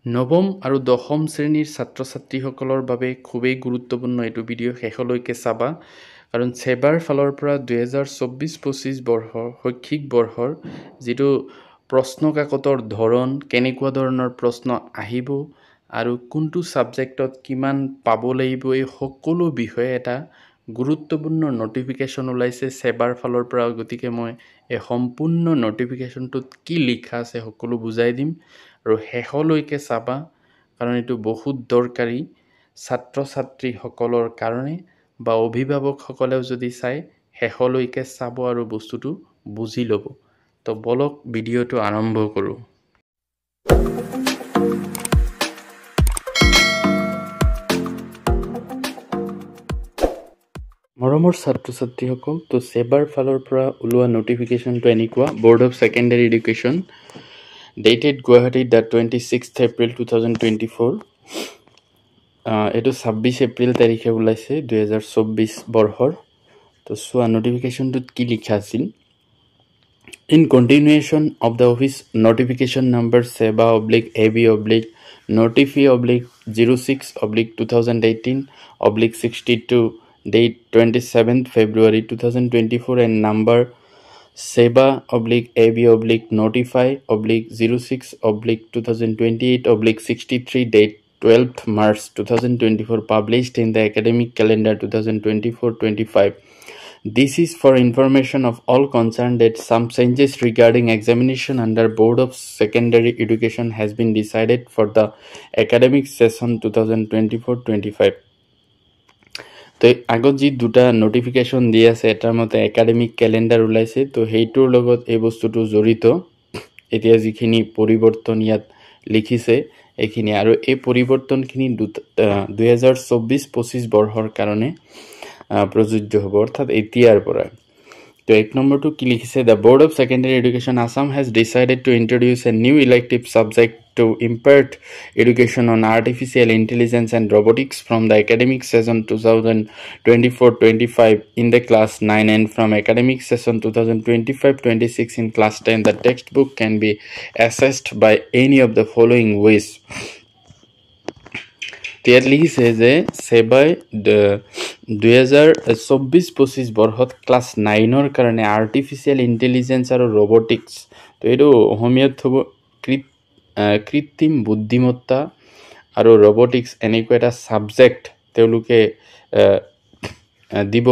নৱম আৰু দশম শ্ৰেণীৰ ছাত্ৰ ছাত্ৰীসকলৰ বাবে খুবেই গুৰুত্বপূৰ্ণ এইটো ভিডিঅ' শেষলৈকে চাবা কাৰণ সেবাৰ ফালৰ পৰা 2024-25 বৰ্ষৰ শৈক্ষিক বৰ্ষৰ যিটো প্ৰশ্ন কাকতৰ ধৰণ কেনেকুৱা ধৰণৰ প্ৰশ্ন আহিব আৰু কোনটো ছাবজেক্টত কিমান পাব লাগিব এই সকলো বিষয়ে এটা গুৰুত্বপূৰ্ণ নটিফিকেশ্যন ওলাইছে সেবাৰ ফালৰ পৰা গতিকে মই এই সম্পূৰ্ণ নটিফিকেশ্যনটোত কি লিখা আছে সকলো বুজাই দিম আৰু শেষলৈকে চাবা কাৰণ এইটো বহুত দৰকাৰী ছাত্ৰ ছাত্ৰীসকলৰ কাৰণে বা অভিভাৱকসকলেও যদি চাই শেষলৈকে চাব আৰু বস্তুটো বুজি ল'ব তো বলক ভিডিঅ'টো আৰম্ভ কৰোঁ মৰমৰ ছাত্ৰ ছাত্ৰীসকল তো সেবাৰ ফালৰ পৰা ওলোৱা নটিফিকেশ্যনটো এনেকুৱা board of secondary education dated Guwahati the 26th April 2024 এটো 26 এপ্ৰিল তাৰিখে ওলাইছে 2024 বৰ্ষৰ তো সোয়া নোটিফিকেশনটোত কি লিখা আছিল in continuation of the office notification number SEBA/AB/notify/06/2018/62 date 27th February 2024 and number SEBA/AB/notify/06/2028/63 date 12th March 2024 published in the academic calendar 2024-25. This is for information of all concerned that some changes regarding examination under Board of Secondary Education has been decided for the academic session 2024-25. তো আগত যি দুটা notification দি আছে এটাৰ মতে academic calendar ওলাইছে তো হেইটোৰ লগত এই বস্তুটো জড়িত এতিয়া যিখিনি পৰিৱৰ্তন ইয়াত লিখিছে এইখিনি আৰু এই পৰিৱৰ্তনখিনি 2024-25 বৰ্ষৰ কাৰণে প্ৰযোজ্য হ'ব অৰ্থাৎ এতিয়াৰ পৰা তো এক নম্বৰটো কি লিখিছে The Board of Secondary Education Assam has decided to introduce a new elective subject to impart education on artificial intelligence and robotics from the academic session 2024-25 in the class 9 and from academic session 2025-26 in class 10. The textbook can be accessed by any of the following ways. ইয়াত লিখিছে যে সেবাই 2024-25 বৰ্ষত class 9ৰ কাৰণে artificial intelligence আৰু robotics তো এইটো অসমীয়াত হ'ব কৃত্ৰিম বুদ্ধিমত্তা আৰু ৰবটিক্স এনেকুৱা এটা সাবজেক্ট তেওঁলোকে দিব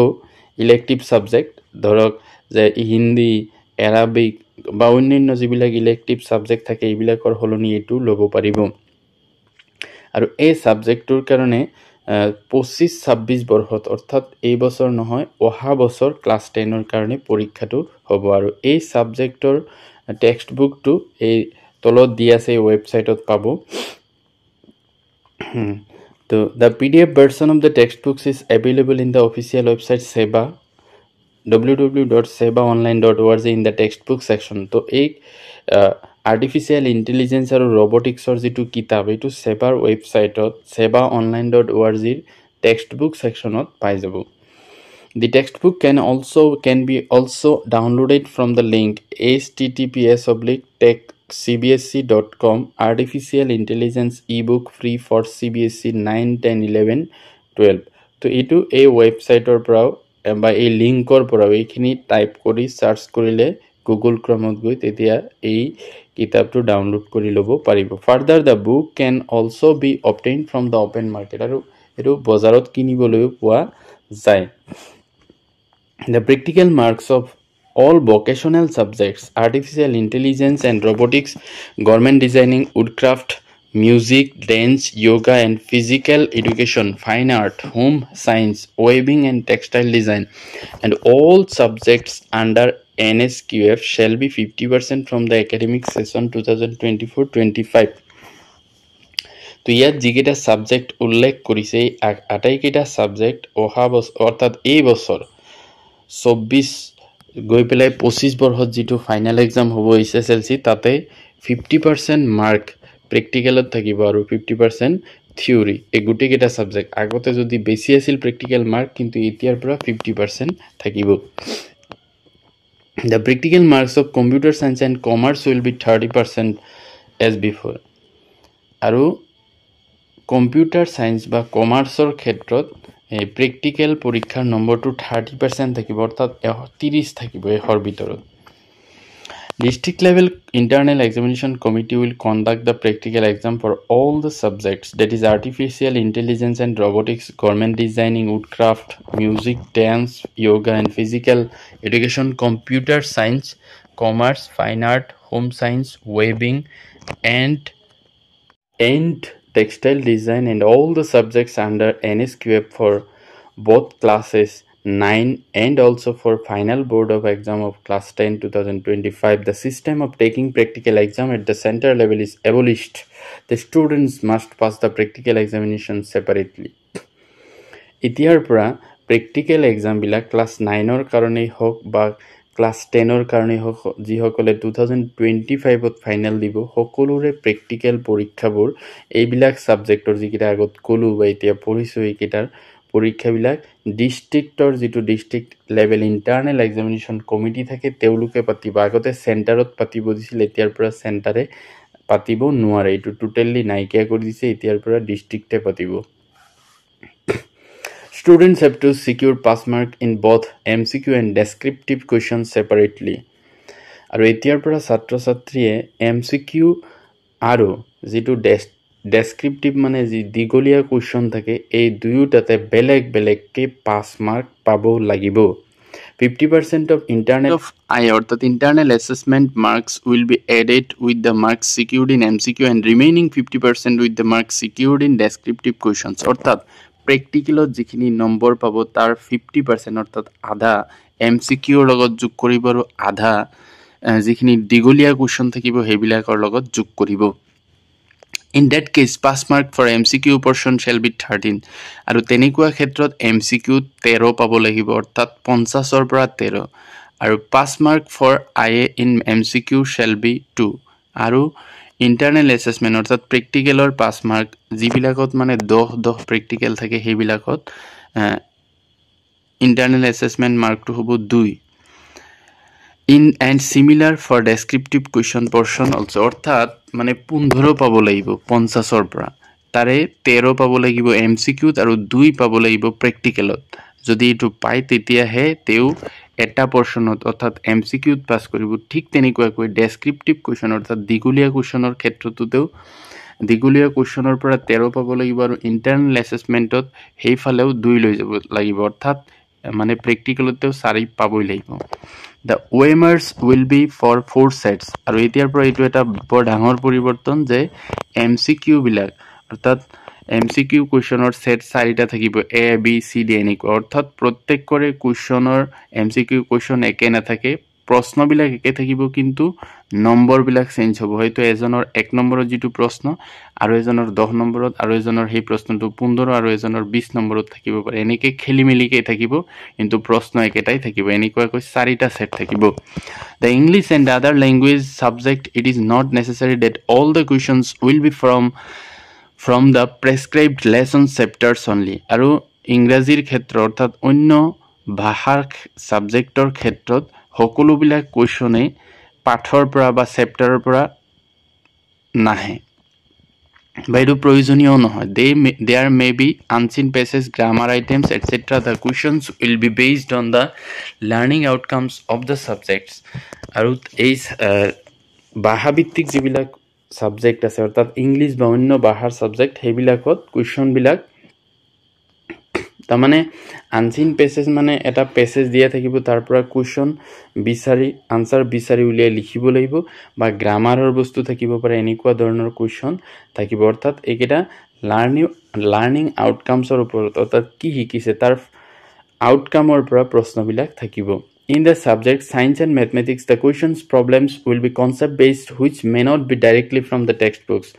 ইলেক্টিভ সাবজেক্ট ধৰক যে হিন্দী এৰাবিক বা অন্যান্য যিবিলাক ইলেক্টিভ সাবজেক্ট থাকে এইবিলাকৰ হলনি এটো ল'ব পাৰিব আৰু এই সাবজেক্টৰ কাৰণে 25-26 বৰ্ষত অৰ্থাৎ এই বছৰ নহয় অহা বছৰ ক্লাছ 10ৰ কাৰণে পৰীক্ষাটো হ'ব আৰু এই সাবজেক্টৰ টেক্সট বুকটো এই তলত দি আছে ওয়েবসাইটত পাব তো the PDF version of the textbooks is available in the official website SEBA www.sebaonline.org in the textbook section তো এই আৰ্টিফিচিয়েল ইন্টেলিজেন্স আৰু ৰবটিক্সৰ যেটো কিতাপ এটো সেবাৰ ওয়েবসাইটত sebaonline.org ৰ টেক্সটবুক সেকশনত পাই যাব The textbook can be also downloaded from the link https://techcbsc.com artificial intelligence ebook free for CBSE 9 10 11 12 তো এটো এই ওয়েবসাইটৰ পৰা বা এই লিংকৰ পৰা এইখিনি টাইপ কৰি সাৰ্চ কৰিলে Google Chrome গৈ তেতিয়া এই কিতাপটো ডাউনলোড কৰি ল'ব পাৰিব further the book can also be obtained from the open market আৰু এটো বজাৰত কিনিবলৈ পোৱা যায় The practical marks of all vocational subjects artificial intelligence and robotics government designing woodcraft music dance yoga and physical education fine art home science weaving and textile design and all subjects under NSQF shall be 50% from the academic session 2024-25 তো ইয়াত যিকেইটা subject উল্লেখ কৰিছে আটাইকেইটা subject অহা বছৰ অৰ্থাৎ এই বছৰ 24 গৈ পেলাই 25 বৰ্ষত যেটো ফাইনাল এক্সাম হ'ব SSLC তাতে 50% মাৰ্ক প্ৰ্যাকটিক্যালত থাকিব আৰু 50% থিওৰি এই গুটেকেটা সাবজেক্ট আগতে যদি বেছি আছিল প্ৰ্যাকটিক্যাল মাৰ্ক কিন্তু এতিয়াৰ পৰা 50% থাকিব The practical marks of computer science and commerce will be 30% as before আৰু কম্পিউটাৰ সায়েন্স বা কমাৰ্চৰ ক্ষেত্ৰত প্ৰেক্টিকেল পৰীক্ষাৰ নম্বৰটো 30% থাকিব অৰ্থাৎ 30 থাকিব এৰ ভিতৰত District level internal examination committee will conduct the practical exam for all the subjects, that is artificial intelligence and robotics, government designing, woodcraft, music, dance, yoga and physical education, computer science, commerce, fine art, home science, webbing and textile design and all the subjects under NSQF for both classes 9 and also for final board of exam of class 10 2025. The system of taking practical exam at the center level is abolished. The students must pass the practical examination separately. এতিয়াৰ পৰা practical এক্সামবিলাক class 9ৰ কাৰণেই হওক বা class 10ৰ কাৰণেই হওক যিসকলে 2025ত final দিব সকলোৰে প্ৰেক্টিকেল পৰীক্ষাবোৰ এইবিলাক ছাবজেক্টৰ যিকেইটা আগত ক'লো বা এতিয়া পঢ়িছোঁ এইকেইটাৰ পৰীক্ষাবিলাক ডিষ্ট্ৰিক্টৰ যিটো district level internal examination committee থাকে তেওঁলোকে পাতিব আগতে চেণ্টাৰত পাতিব দিছিল এতিয়াৰ পৰা চেণ্টাৰে পাতিব নোৱাৰে এইটো টোটেলি নাইকিয়া কৰি দিছে এতিয়াৰ পৰা ডিষ্ট্ৰিক্টে পাতিব Students have to secure pass mark in both MCQ and descriptive questions separately. আৰু এতিয়াৰ পৰা ছাত্ৰ-ছাত্ৰীয়ে MCQ আৰু যিটো ডেসক্ৰিপটিভ মানে যি দীঘলীয়া কোৱেশ্চন থাকে এই দুয়োটাতে বেলেগ বেলেগকৈ পাছ মাৰ্ক পাব লাগিব 50% of internal অর্থাৎ internal assessment marks will be added with the marks secured in MCQ and remaining 50% with the marks secured in descriptive questions অর্থাৎ প্ৰেক্টিকেলত যিখিনি নম্বৰ পাব তাৰ 50% অৰ্থাৎ আধা MCQৰ লগত যোগ কৰিব আৰু আধা যিখিনি দীঘলীয়া কোৱেশ্চন থাকিব হেবিলাকৰ লগত যোগ কৰিব In that case, pass mark for MCQ portion shall be 13. আৰু তেনেকুৱা ক্ষেত্ৰত MCQ 13 পাব লাগিব অৰ্থাৎ 50ৰ পৰা 13 আৰু pass mark for IA in MCQ shall be 2 আৰু internal assessment অৰ্থাৎ প্ৰেক্টিকেলৰ pass mark যিবিলাকত মানে 10 প্ৰেক্টিকেল থাকে হেবিলাকত internal assessment markটো হ'ব 2 In and similar for descriptive question portion also অর্থাৎ মানে 15 পাব লাগিব 50ৰ পৰা তাৰে 13 পাব লাগিব MCQত আৰু 2 পাব লাগিব প্ৰেক্টিকেলত যদি এটো পাই তেতিয়াহে তেও এটা পৰ্চনত অৰ্থাৎ MCQত পাস কৰিব ঠিক তেনেকুৱাকৈ ডেসক্ৰিপটিভ কোৱেশ্চন অৰ্থাৎ দীঘলীয়া কোৱেশ্চনৰ ক্ষেত্ৰততেও দীঘলীয়া কোৱেশ্চনৰ পৰা 13 পাব লাগিব আৰু ইন্টাৰনেল এসেসমেন্টত হেইফালেও 2 লৈ যাব লাগিব অৰ্থাৎ মানে প্ৰেক্টিকেলতেও 4 পাবই লাগিব The OMRs will be for 4 sets আৰু এতিয়াৰ পৰা এটো এটা বৰ ডাঙৰ পৰিৱৰ্তন যে MCQ বিলাক অৰ্থাৎ MCQ কোৱেশ্চনৰ সেট 4টা থাকিব A B C D এনেকুৱা অৰ্থাৎ প্ৰত্যেকৰে কোৱেশ্চনৰ MCQ কোৱেশ্চন একে নাথাকে প্ৰশ্নবিলাক একে থাকিব কিন্তু নম্বৰবিলাক চেঞ্জ হ'ব হয়তো এজনৰ 1 নম্বৰৰ যেটো প্ৰশ্ন আৰু এজনৰ 10 নম্বৰত আৰু এজনৰ সেই প্ৰশ্নটো 15 আৰু এজনৰ 20 নম্বৰত থাকিব পাৰে এনেকে খেলিমেলিকে থাকিব কিন্তু প্ৰশ্ন একেটাই থাকিব এনেকুৱাকৈ 4টা সেট থাকিব The English and other language subject it is not necessary that all the questions will be from the prescribed lesson chapters only আৰু ইংৰাজীৰ ক্ষেত্ৰ অৰ্থাৎ অন্য ভাষাৰ সাবজেক্টৰ ক্ষেত্ৰত সকলোবিলাক কোৱেশ্চনে পাঠৰ পৰা বা চেপ্টাৰৰ পৰা নাহে বাইটো প্ৰয়োজনীয় নহয় there may be unseen passages grammar items etc the questions will be based on the learning outcomes of the subjects আৰু এই ভাষাভিত্তিক যিবিলাক সাবজেক্ট আছে অৰ্থাৎ ইংলিশ বা অন্য ভাষাৰ সাবজেক্ট হেবিলাকত কোৱেশ্চন বিলাক তামানে আনসিন পেছেজ মানে এটা পেছেজ দিয়া থাকিব তাৰ পৰা কোৱেশ্চন বিচাৰি আনসাৰ বিচাৰি উলিয়াই লিখিব লাগিব বা গ্ৰামাৰৰ বস্তু থাকিব পাৰে এনেকুৱা ধৰণৰ কোৱেশ্চন থাকিব অৰ্থাৎ একেটা লাৰ্নিং আউটকামছৰ ওপৰত অৰ্থাৎ কি শিকিছে তাৰ আউটকামৰ পৰা প্ৰশ্নবিলাক থাকিব In the subject science and mathematics the questions problems will be concept based which may not be directly from the textbooks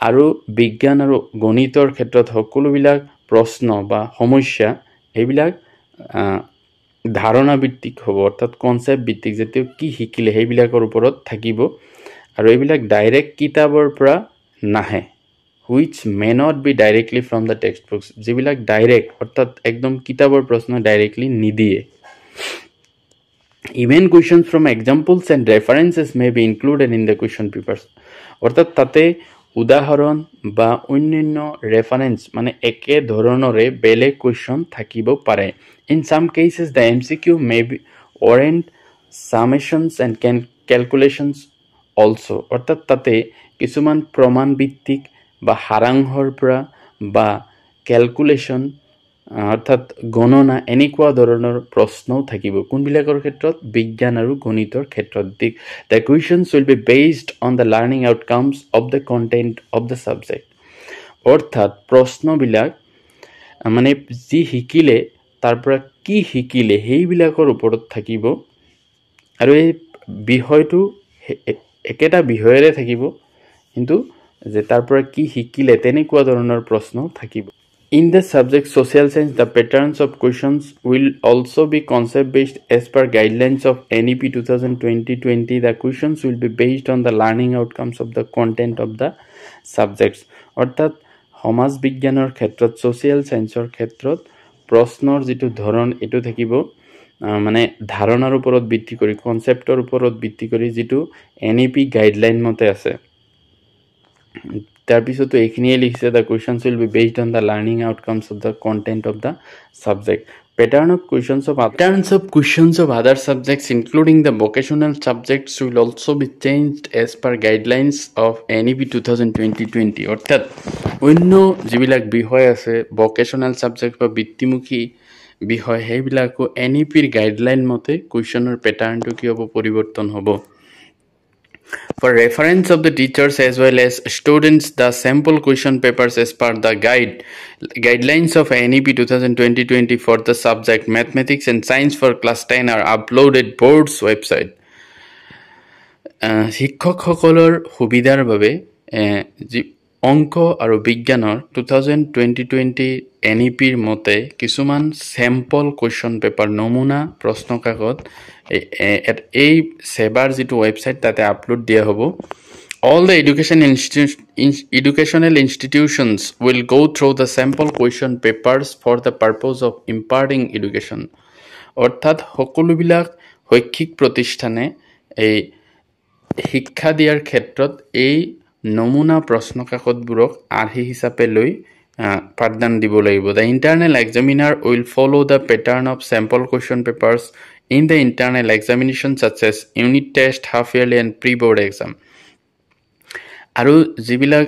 আৰু বিজ্ঞান আৰু গণিতৰ ক্ষেত্ৰত সকলোবিলাক প্ৰশ্ন বা সমস্যা এইবিলাক ধাৰণা ভিত্তিক হ'ব অৰ্থাৎ কনসেপ্ট ভিত্তিক যেতে কি শিকিলে হেবিলাকৰ ওপৰত থাকিব আৰু এইবিলাক ডাইৰেক্ট কিতাপৰ পৰা নাহে which may not be directly from the textbooks যিবিলাক ডাইৰেক্ট অৰ্থাৎ একদম কিতাপৰ প্ৰশ্ন ডাইৰেক্টলি নিদিয়ে Even questions from examples and references may be included in the question papers অর্থাৎ তাতে উদাহৰণ বা অন্যান্য ৰেফাৰেন্স মানে একে ধৰণৰে বেলেগ কুৱেশ্যন থাকিব পাৰে in some cases the MCQ may be warrant summations and calculations also অৰ্থাৎ তাতে কিছুমান প্ৰমাণ ভিত্তিক বা হাৰাংশৰ পৰা বা ক্যালকুলেশন অৰ্থাৎ গণনা এনেকুৱা ধৰণৰ প্ৰশ্নও থাকিব কোনবিলাকৰ ক্ষেত্ৰত বিজ্ঞান আৰু গণিতৰ ক্ষেত্ৰত the questions will be based on the learning outcomes of the content of the subject অৰ্থাৎ প্ৰশ্নবিলাক মানে যি শিকিলে তাৰ পৰা কি শিকিলে সেইবিলাকৰ ওপৰত থাকিব আৰু এই বিষয়টো একেটা বিষয়ৰে থাকিব কিন্তু যে তাৰ পৰা কি শিকিলে তেনেকুৱা ধৰণৰ প্ৰশ্ন থাকিব In the subject social science, the patterns of questions will also be concept-based as per guidelines of NEP 2020. The questions will be based on the learning outcomes of the content of the subjects. অর্থাৎ সমাজ বিজ্ঞানৰ ক্ষেত্ৰত social scienceৰ ক্ষেত্ৰত প্ৰশ্নৰ যেটো ধৰণ এটো থাকিব মানে ধাৰণাৰ ওপৰত ভিত্তি কৰি কনসেপ্টৰ ওপৰত ভিত্তি কৰি যেটো NEP গাইডলাইন মতে আছে তাৰপিছতো এইখিনিয়ে লিখিছে the questions will be based on the learning outcomes of the content of the subject patterns of questions of other subjects including the vocational subjects will also be changed as per guidelines of NEP 2020 অর্থাৎ অন্য যিবিলাক বিষয় আছে vocational subject বা বৃত্তিমুখী বিষয় সেইবিলাকো NEP ৰ guideline মতে কোৱেশ্যনৰ প্যাটাৰ্নটো কি হ'ব পৰিৱৰ্তন হ'ব For reference of the teachers as well as students, the sample question papers as per the guidelines of NEP 2020 for the subject Mathematics and Science for class 10 are uploaded board's website. শিক্ষকসকলৰ সুবিধাৰ বাবে অংক আৰু বিজ্ঞানৰ 2020 NEP ৰ মতে কিছুমান sample question paper নমুনা প্ৰশ্ন কাকত এই সেবাৰ যেটো ওয়েবসাইট তাতে আপলোড দিয়া হ'ব All the educational institutions will go through the sample question papers for the purpose of imparting education. অর্থাৎ সকলোবিলাক শৈক্ষিক প্ৰতিষ্ঠানে এই শিক্ষা দিয়াৰ ক্ষেত্ৰত এই নমুনা প্ৰশ্ন কাকতবোৰক আৰ্হি হিচাপে লৈ পাঠদান দিব লাগিব The internal examiner will follow the pattern of sample question papers in the internal examination such as unit test, half yearly and pre-board exam. আৰু যিবিলাক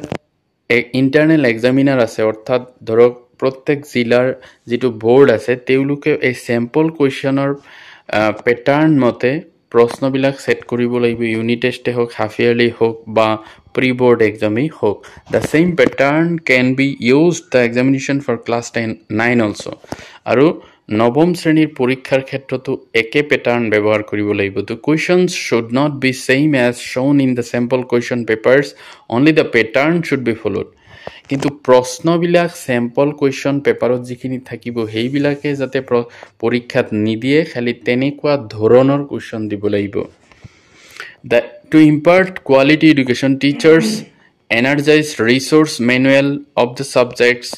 ইন্টাৰনাল এক্সামিনাৰ আছে অৰ্থাৎ ধৰক প্ৰত্যেক জিলাৰ যেটো বোৰ্ড আছে তেওঁলোকে এই স্যাম্পল কোৱেশ্যনৰ প্যাটাৰ্ন মতে প্ৰশ্নবিলাক সেট কৰিব লাগিব ইউনিট টেষ্টে হোক হাফ ইয়াৰলি হোক বা প্ৰি board exam হোক the same pattern can be used the examination for class 9 also আৰু নৱম শ্ৰেণীৰ পৰীক্ষাৰ ক্ষেত্ৰতো একে প্যাটাৰ্ন ব্যৱহাৰ কৰিব লাগিব the questions should not be same as shown in the sample question papers only the pattern should be followed কিন্তু প্ৰশ্নবিলাক স্যাম্পল কোৱেশ্যন পেপাৰত যিখিনি থাকিব সেইবিলাকে যাতে পৰীক্ষাত নিদিয়ে খালি তেনেকুৱা ধৰণৰ কোৱেশ্যন দিব লাগিব To impart quality education, teachers energize resource manual of the subjects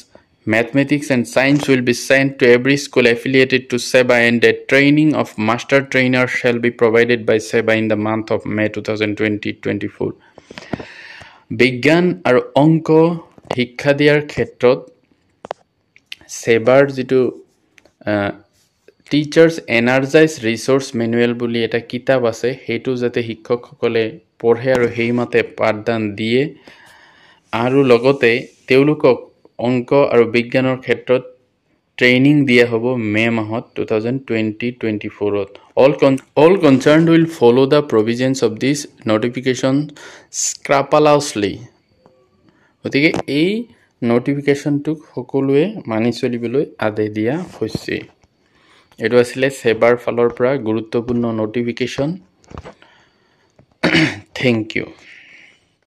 Mathematics and Science will be sent to every school affiliated to SEBA and a training of master trainer shall be provided by SEBA in the month of May 2024. বিজ্ঞান আৰু অংক শিক্ষা দিয়াৰ ক্ষেত্ৰত সেবাৰ যেটো teachers energise resource ম্যানুৱেল বুলি এটা কিতাপ আছে হেতু যাতে শিক্ষকসকলে পঢ়ে আৰু হেইমতে পাঠদান দিয়ে আৰু লগতে তেওঁলোকক অংক আৰু বিজ্ঞানৰ ক্ষেত্ৰত ট্ৰেইনিং দিয়া হ'ব মে মাহত 2024 ত all concerned will follow the provisions of this notification scrupulously গতিকে এই নোটিফিকেশনটোক সকলোৱে মানি চলিবলৈ আদেশ দিয়া হৈছে এটো আছিল সেবাৰ ফালৰ পৰা গুৰুত্বপূৰ্ণ নোটিফিকেশন থ্যাংক ইউ